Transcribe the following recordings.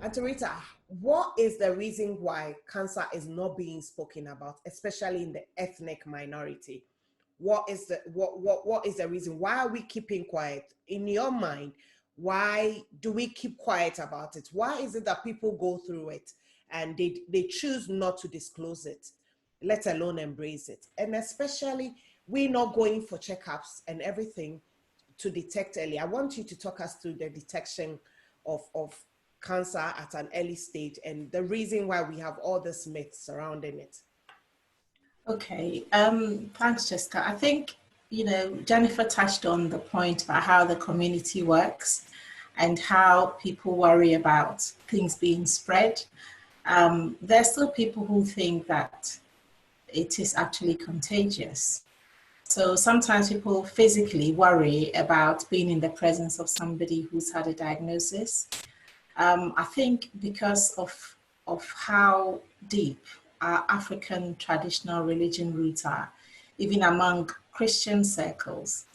Auntie Rita, what is the reason why cancer is not being spoken about, especially in the ethnic minority? What is the reason? Why are we keeping quiet? In your mind, why do we keep quiet about it? Why is it that people go through it and they choose not to disclose it, let alone embrace it? And especially we not going for checkups and everything to detect early. I want you to talk us through the detection of cancer at an early stage and the reason why we have all this myths surrounding it. Okay, thanks, Chesca. I think, Jennifer touched on the point about how the community works and how people worry about things being spread. There are still people who think that it is actually contagious. So sometimes people physically worry about being in the presence of somebody who's had a diagnosis. I think because of how deep our African traditional religion roots are, even among Christian circles,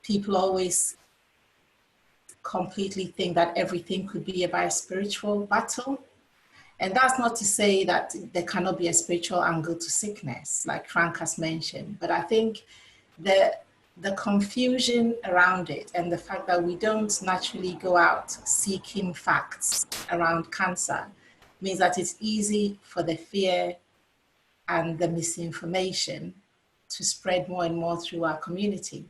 people always completely think that everything could be about a spiritual battle. And that's not to say that there cannot be a spiritual angle to sickness, like Frank has mentioned, but I think the the confusion around it and the fact that we don't naturally go out seeking facts around cancer means that it's easy for the fear and the misinformation to spread more and more through our community.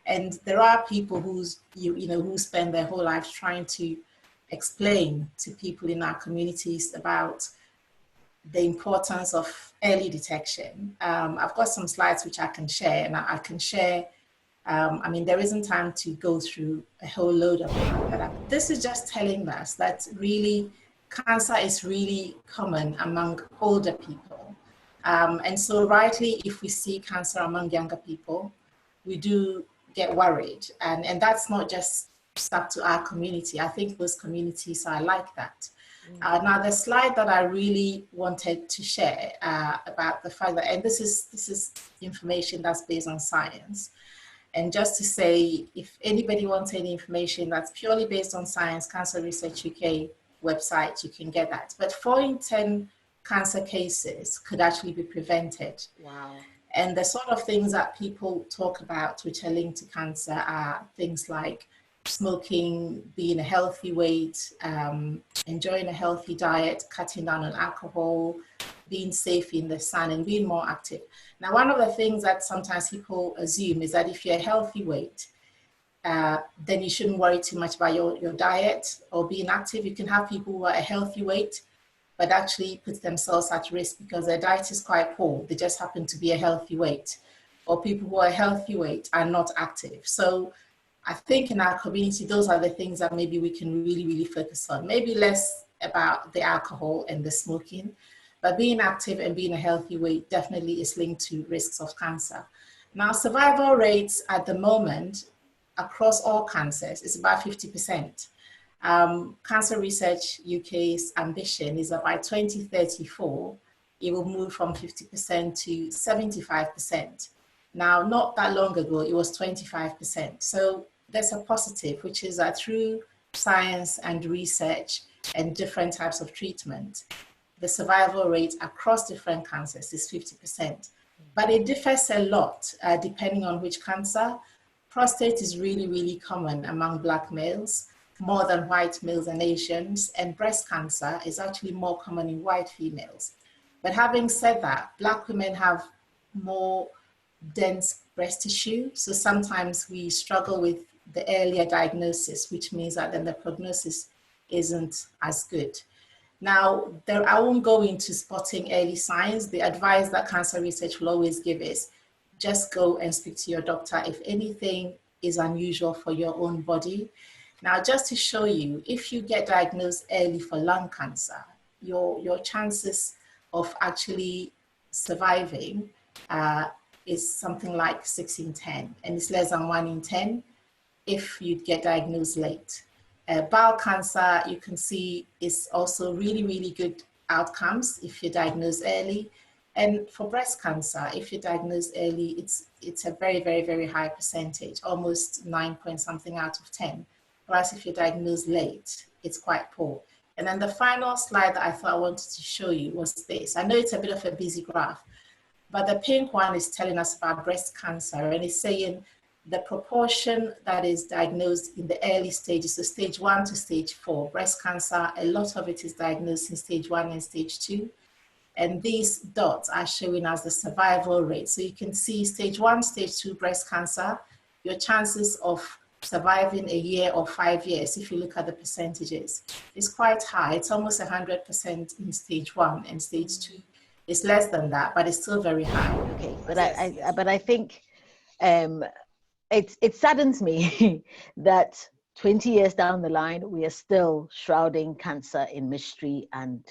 And there are people who spend their whole lives trying to explain to people in our communities about the importance of early detection. I've got some slides which I can share, and I can share. There isn't time to go through a whole load of it, but this is just telling us that really cancer is really common among older people. And so rightly, if we see cancer among younger people, we do get worried. And that's not just stuck to our community. I think most communities are like that. Now, the slide that I really wanted to share about the fact that, and this is information that's based on science. And just to say, if anybody wants any information that's purely based on science, Cancer Research UK website, you can get that. But 4 in 10 cancer cases could actually be prevented. Wow. And the sort of things that people talk about which are linked to cancer are things like smoking, being a healthy weight, enjoying a healthy diet, cutting down on alcohol, being safe in the sun, and being more active. Now, one of the things that sometimes people assume is that if you're a healthy weight, then you shouldn't worry too much about your diet or being active. You can have people who are a healthy weight, but actually put themselves at risk because their diet is quite poor. They just happen to be a healthy weight. Or people who are a healthy weight are not active. So I think in our community, those are the things that maybe we can really, really focus on. Maybe less about the alcohol and the smoking, but being active and being a healthy weight definitely is linked to risks of cancer. Now, survival rates at the moment across all cancers is about 50%. Cancer Research UK's ambition is that by 2034, it will move from 50% to 75%. Now, not that long ago, it was 25%. So there's a positive, which is that through science and research and different types of treatment, the survival rate across different cancers is 50%. But it differs a lot depending on which cancer. Prostate is really, really common among Black males, more than white males and Asians, and breast cancer is actually more common in white females. But having said that, Black women have more dense breast tissue, so sometimes we struggle with the earlier diagnosis, which means that then the prognosis isn't as good. Now, I won't go into spotting early signs. The advice that Cancer Research will always give is just go and speak to your doctor if anything is unusual for your own body. Now, just to show you, if you get diagnosed early for lung cancer, your chances of actually surviving is something like 6 in 10, and it's less than 1 in 10 if you get diagnosed late. Bowel cancer, you can see, is also really, really good outcomes if you're diagnosed early. And for breast cancer, if you're diagnosed early, it's a very, very, very high percentage, almost 9 point something out of 10. Whereas if you're diagnosed late, it's quite poor. And then the final slide that I thought I wanted to show you was this. I know it's a bit of a busy graph, but the pink one is telling us about breast cancer, and it's saying the proportion that is diagnosed in the early stages, so stage 1 to stage 4. Breast cancer, a lot of it is diagnosed in stage 1 and stage 2. And these dots are showing us the survival rate. So you can see stage 1, stage 2 breast cancer, your chances of surviving a year or 5 years, if you look at the percentages, is quite high. It's almost 100% in stage 1, and stage 2 is less than that, but it's still very high. Okay, but I think it saddens me that 20 years down the line, we are still shrouding cancer in mystery and,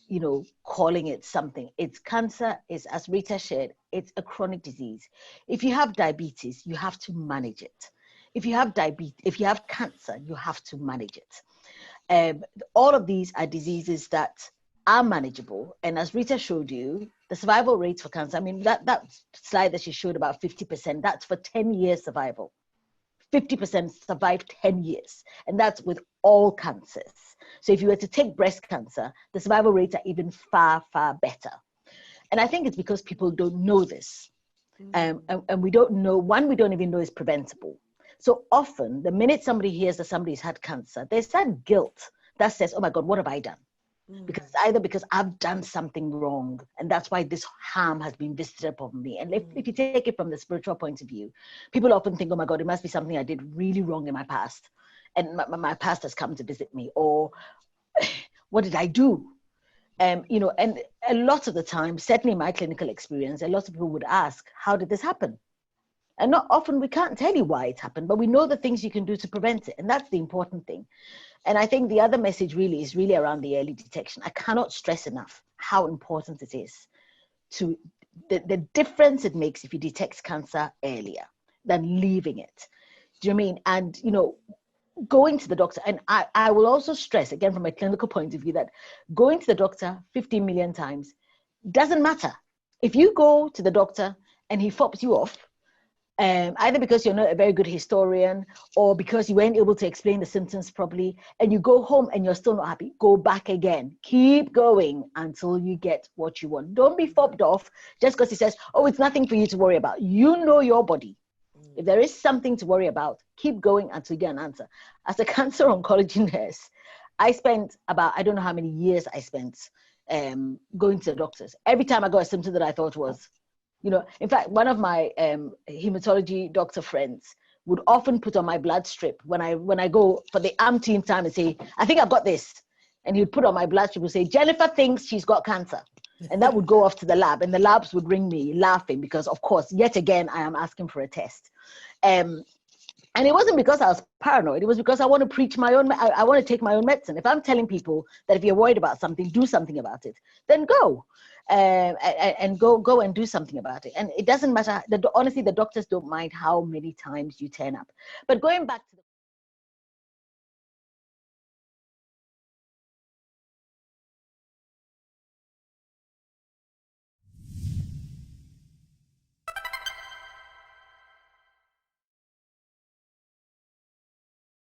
you know, calling it something. It's cancer, is, as Rita shared, it's a chronic disease. If you have diabetes, you have to manage it. If you have cancer, you have to manage it. All of these are diseases that are manageable. And as Rita showed you, the survival rates for cancer, I mean, that slide that she showed about 50%, that's for 10 years survival. 50% survive 10 years. And that's with all cancers. So if you were to take breast cancer, the survival rates are even far, far better. And I think it's because people don't know this. And we don't know, one, we don't even know it's preventable. So often, the minute somebody hears that somebody's had cancer, there's that guilt that says, oh my God, what have I done? Because either because I've done something wrong, and that's why this harm has been visited upon me. And if you take it from the spiritual point of view, people often think, oh my God, it must be something I did really wrong in my past. And my past has come to visit me. Or what did I do? You know, and a lot of the time, certainly in my clinical experience, a lot of people would ask, how did this happen? And not often we can't tell you why it happened, but we know the things you can do to prevent it. And that's the important thing. And I think the other message really is really around the early detection. I cannot stress enough how important it is to the difference it makes if you detect cancer earlier than leaving it. Do you know what I mean? And, you know, going to the doctor, and I will also stress, again, from a clinical point of view, that going to the doctor 15 million times doesn't matter. If you go to the doctor and he fops you off, either because you're not a very good historian or because you weren't able to explain the symptoms properly, and you go home and you're still not happy, go back again. Keep going until you get what you want. Don't be fobbed off just because he says, oh, it's nothing for you to worry about. You know your body. If there is something to worry about, keep going until you get an answer. As a cancer oncology nurse, I spent about, I don't know how many years I spent going to the doctors. Every time I got a symptom that I thought was, you know, in fact, one of my hematology doctor friends would often put on my blood strip when I go for the umpteenth time and say, I think I've got this. And he'd put on my blood strip and say, Jennifer thinks she's got cancer. And that would go off to the lab, and the labs would ring me laughing because, of course, yet again, I am asking for a test. And it wasn't because I was paranoid. It was because I want to preach my own, I want to take my own medicine. If I'm telling people that if you're worried about something, do something about it, then go. And go and do something about it. And it doesn't matter. Honestly, the doctors don't mind how many times you turn up. But going back to the